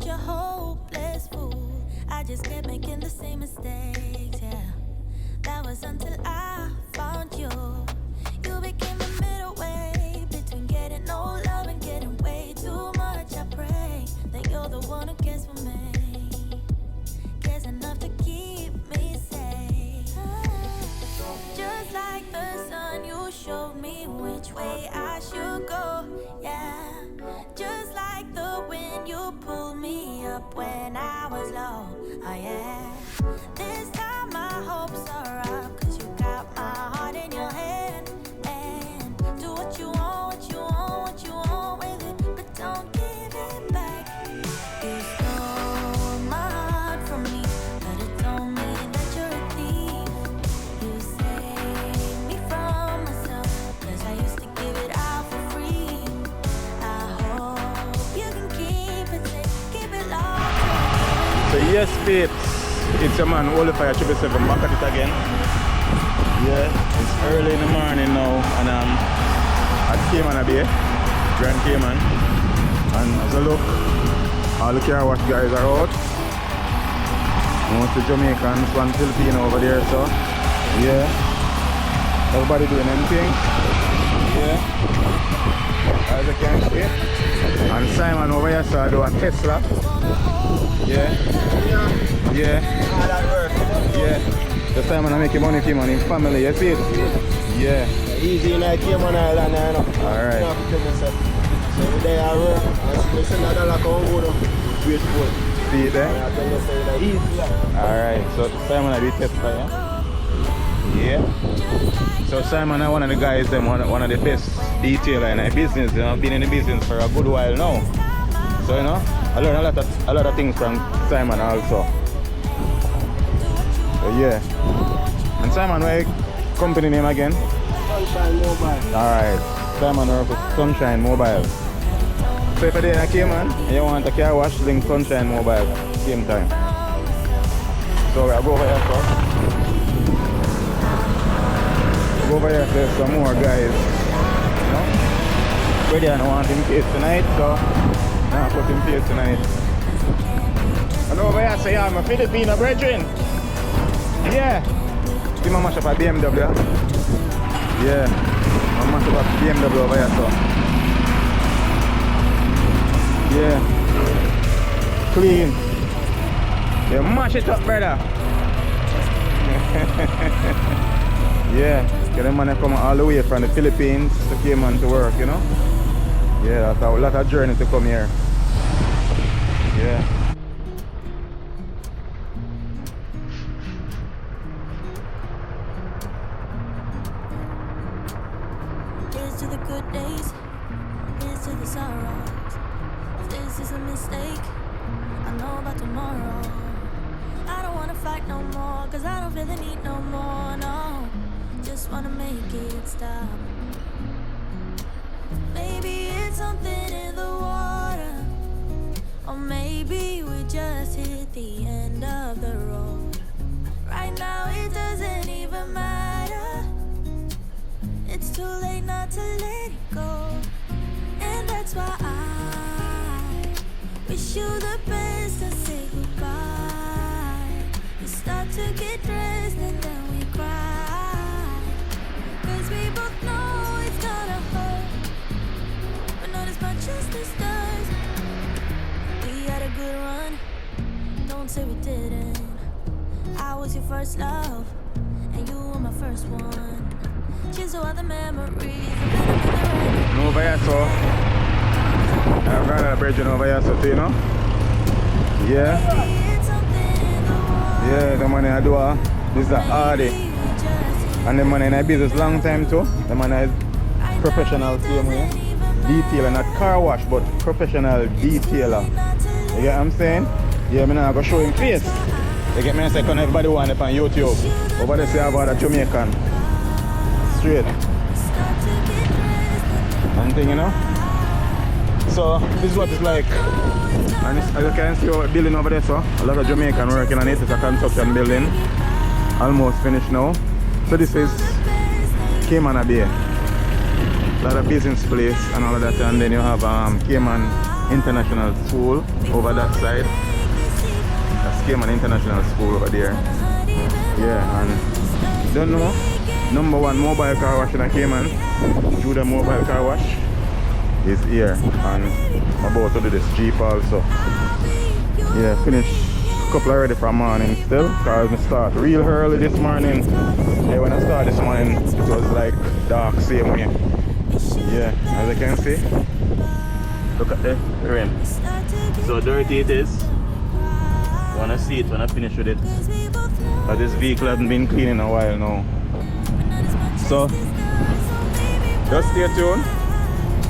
a hopeless fool. I just kept making the same mistakes, yeah. That was until I found you. You became the middle way between getting no love and getting way too much. I pray that you're the one who cares for me, cares enough to keep me safe. Just like the sun, you showed me which way I should go, yeah. Just like the wind, you pulled me up when I was low, oh yeah. This time my hopes are up, 'cause you got my heart in your hand. And do what you want, what you want, what you want with it, but don't give it back. You stole my heart from me, but it don't mean that you're a thief. You saved me from myself, 'cause I used to give it out for free. I hope you can keep it safe, keep it locked. So yes, peeps, it's your man Olifire 777 back at it again. Yeah, it's early in the morning now, and I'm at Cayman Bay, Grand Cayman. And as I look, all the car wash guys are out. Most the Jamaicans, one Filipino over there, so yeah. Everybody doing anything. Yeah. As you can see. And Simon over here saw do a Tesla. Yeah. Yeah. Yeah. So Simon I make money for him family, you see it? Yeah. Easy in Cayman Island, you know. Alright. So they are work, and they send $1 come go to grateful. See it there? I tell you, say that easy. Alright, so Simon I be Tesla, yeah? Yeah. So Simon is one of the guys, them one of the best detailer in the business. You know, I've been in the business for a good while now. So you know, I learned a lot of things from Simon also. So yeah. And Simon, what company name again? Sunshine Mobile. Alright. Simon works with Sunshine Mobile. So if you're in Cayman and you want a car wash, link Sunshine Mobile same time. So we'll go over here first. Go over here there's some more guys. You know? Ready, I don't want him face tonight, so I'll put him face tonight. And over here say I'm a Filipino brethren. Yeah. Give me a mash up a BMW. Yeah. I'm mash up a BMW over here, so. Yeah. Clean. Yeah, mash it up, brother. Yeah. Get them man come all the way from the Philippines to Cayman to work, you know? Yeah, that's a lot of journey to come here. Yeah. Here's to the good days, here's to the sorrows. If this is a mistake, I know about tomorrow. I don't wanna fight no more, 'cause I don't feel the need no more, no. Just wanna make it stop. Maybe it's something in the water, or maybe we just hit the end of the road. Right now it doesn't even matter. It's too late not to let it go. And that's why I wish you the best and say goodbye. We start to get dressed and then we cry, 'cause we both know it's gonna hurt, but not as much as this does. We had a good run, don't say we didn't. I was your first love, and you were my first one. Cheers to all the memories. Over here, so I've got a bridge over here, so you know. Yeah. Yeah, the money I do, this is a hardy. And the money in a business long time too. The money is professional same way. Detailer, not car wash, but professional detailer. You get what I'm saying? Yeah, I'm not gonna show him face. You get me a second, everybody want it on YouTube. Over there say about a Jamaican. Straight. Something, you know? So this is what it's like. And it's, as you can see our building over there, so a lot of Jamaican working on it. It's a construction building. Almost finished now. So this is Cayman Bay. A lot of business place and all of that, and then you have Cayman International School over that side. That's Cayman International School over there. Yeah, and don't know, #1 mobile car wash in Cayman, Judah Mobile Car Wash, is here, and I'm about to do this Jeep also. Yeah, finish a couple already from morning still, because I start real early this morning. Yeah, when I started this morning, it was like dark same way. Yeah, as you can see, look at the rain. So dirty it is. Wanna see it when I finish with it. But this vehicle hasn't been clean in a while now. So just stay tuned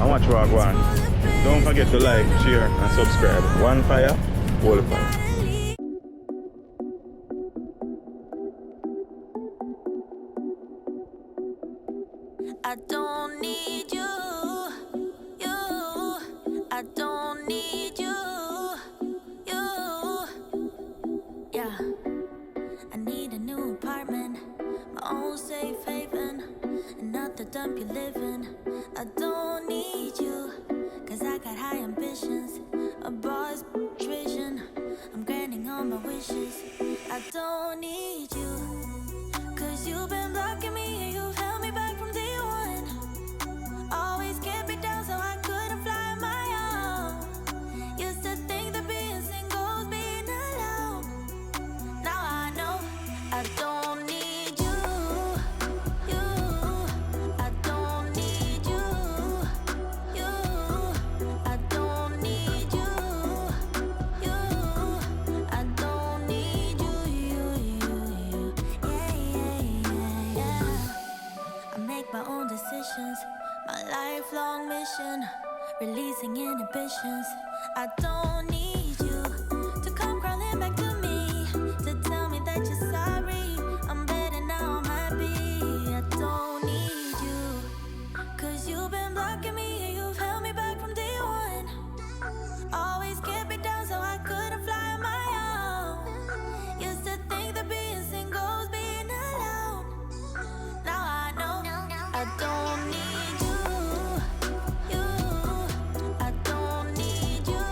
and watch what I go on. Don't forget to like, share and subscribe. One fire, whole fire. I don't need you, I don't need you, yeah. I need a new apartment, my own safe haven, and not the dump you live in. I don't need you, cause I got high ambitions, a boss vision. I'm granting all my wishes. I don't need you, cause you've been blocking me and you've held me back from day one. Always kept me down so I couldn't fly on my own. Used to think that being single was being alone. Now I know I don't need you, I don't need you, I don't need you, I don't need you, yeah. I make my own decisions, my lifelong mission, releasing inhibitions. I don't need you to come crawling back to me, to tell me that you're sorry. I'm better now, I'm happy. I don't need you, cause you've been blocking me and you've held me back from day one. Always kept me down so I couldn't fly on my own. Used to think that being single was being alone. Now I know I don't need you, I don't need you,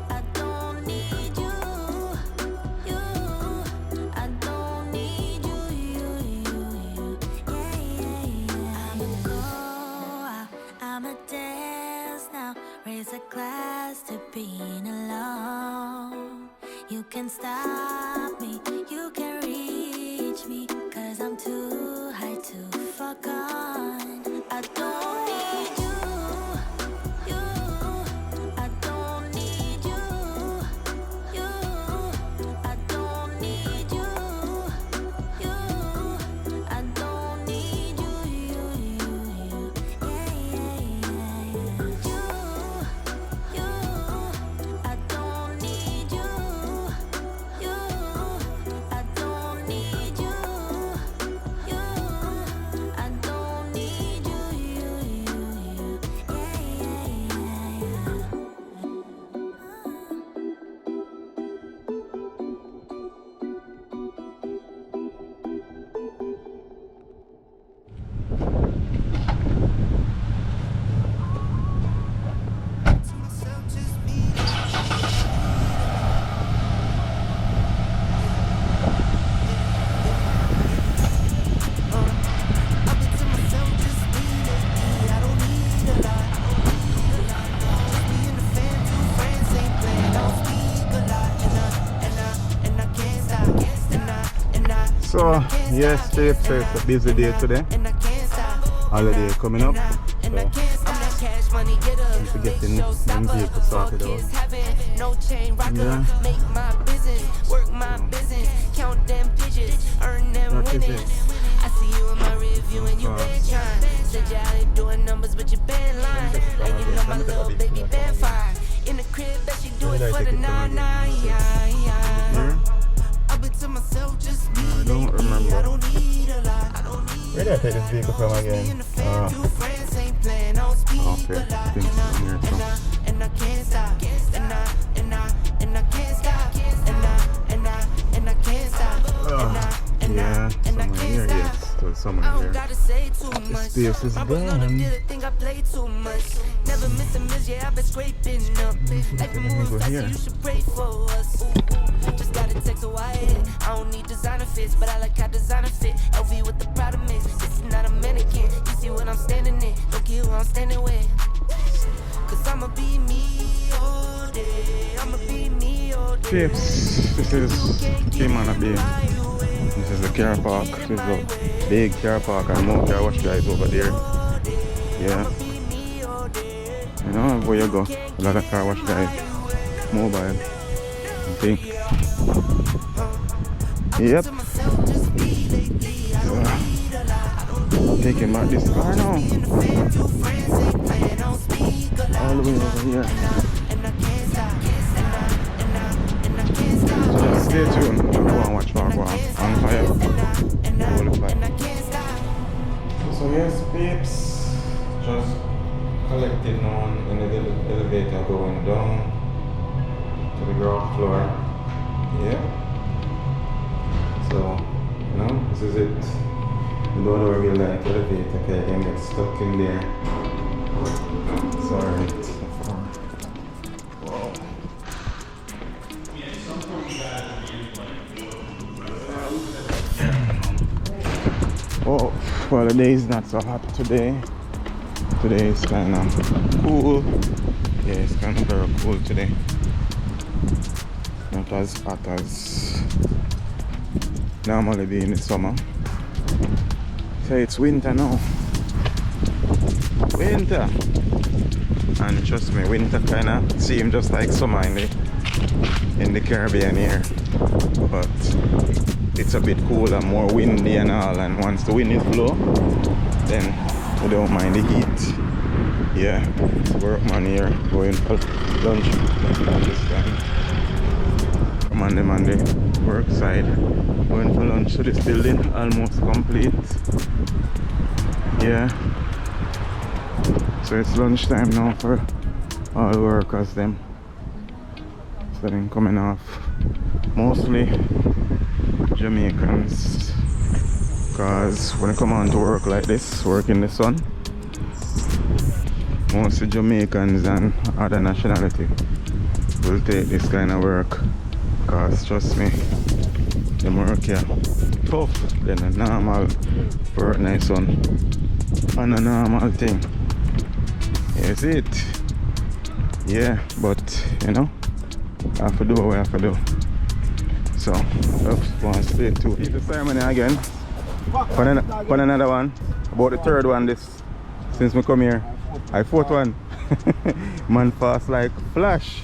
I don't need you, I don't need you, yeah. I'ma go out, I'ma dance now, raise a glass to being alone. You can stop me, you can reach me, cause I'm too high to fuck on. I don't need you, I don't need you, I don't need you, I don't need you, I don't need you, I don't need you, I don't need So yes, Steve, so it's a busy day today. Holiday coming up. So need to get the vehicle sorted out. Yeah. That is it. I see you in my review and you been trying. Said you out here doing numbers, but you been lying. And you know my little baby been fine. In the crib, that she do it for the 9-9. I've been to myself, just me. I don't remember. I don't need a lot. Where did I take this vehicle from again? Okay, I think it's from here too. And I can't stop. And I can't stop. And I can't stop. Yeah, somewhere here, yes. It was someone I here. don't gotta say too much. space is My brother on the gone. deal, I think I play too much. Never miss a miss, yeah, I've been scraping up. Life been moving fast, so you should pray for us. Just gotta text a wire. I don't need designer fits, but I like how designer fit. LV with the Prada mix. This is not a mannequin. You see what I'm standing in. Don't care who I'm standing with. Cause I'ma be me all day. I'ma be me all day. Chips, this is Cayman Bay. This is the car park. This is a big car park and more car wash guys over there. Yeah. You know where you go. A lot of car wash guys. Mobile. I think. Yep. So, taking back this car now. All the way over here. So just stay tuned. We'll go and watch Park on fire. So yes, peeps, just collected now in the elevator going down to the ground floor. Yeah. So, you know, this is it. You don't know real like elevator, okay, I can get stuck in there. Sorry. Wow. Oh, well, the day is not so hot today. Today is kind of cool. Yeah, it's kind of very cool today. Not as hot as normally be in the summer. So it's winter now. Winter. And trust me, winter kind of seems just like summer in the Caribbean here. But it's a bit cooler, more windy and all, and once the wind is blow, then we don't mind the heat. Yeah, workman here going for lunch this time. Monday work side, going for lunch to this building, almost complete. Yeah, so it's lunchtime now for all workers them. So then coming off, mostly Jamaicans, because when I come on to work like this, work in the sun, mostly Jamaicans and other nationality will take this kind of work, because trust me, the work here tough than a normal work in the sun and a normal thing. Is it? Yeah, but you know, I have to do what I have to do. So, let's go and stay tuned. Keep the ceremony again. For another one. About the third one this since we come here. I fourth one. Man fast like flash.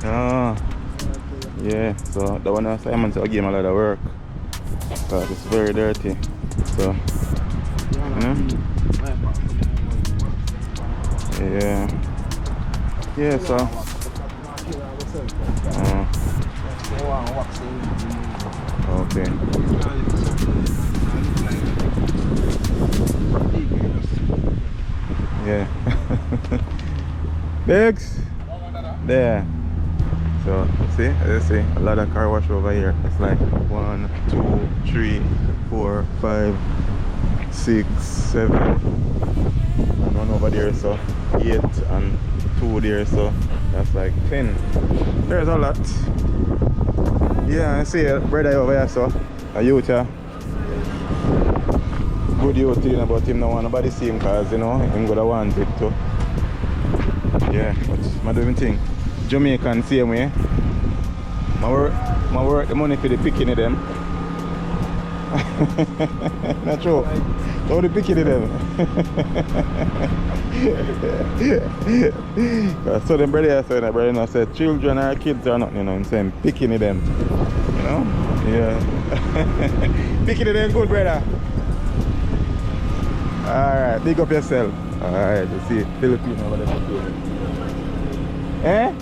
Oh, yeah, so the one that Simon said I gave him a lot of work. Because it's very dirty. So, you know? Yeah. Yeah, so. Okay. Yeah. Bigs. There. So see, as you see, a lot of car wash over here. It's like 1, 2, 3, 4, 5, 6, 7. And one over there, so 8 and 2 there, so that's like 10. There's a lot. Yeah, I see a brother over here, so a youth here. Good youth, you know, but him don't want nobody see him, cause you know him gonna want it too. Yeah, but I don't even think Jamaican same way. My work the money for the picking of them. Not true. How the picking of them? So them brother said that brother said children or kids are nothing, you know, I'm saying picking of them. You know? Yeah. Picking of them good, brother. Alright, big up yourself. Alright, you see Filipino over there. Eh?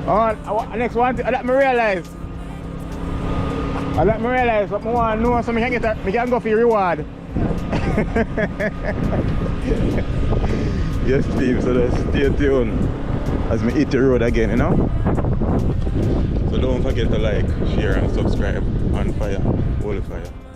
Oh, next one, I let me realize what I want to know, so I can go for your reward. Yes, team, so just stay tuned as me hit the road again, you know? So don't forget to like, share and subscribe on Fire, Holy Fire.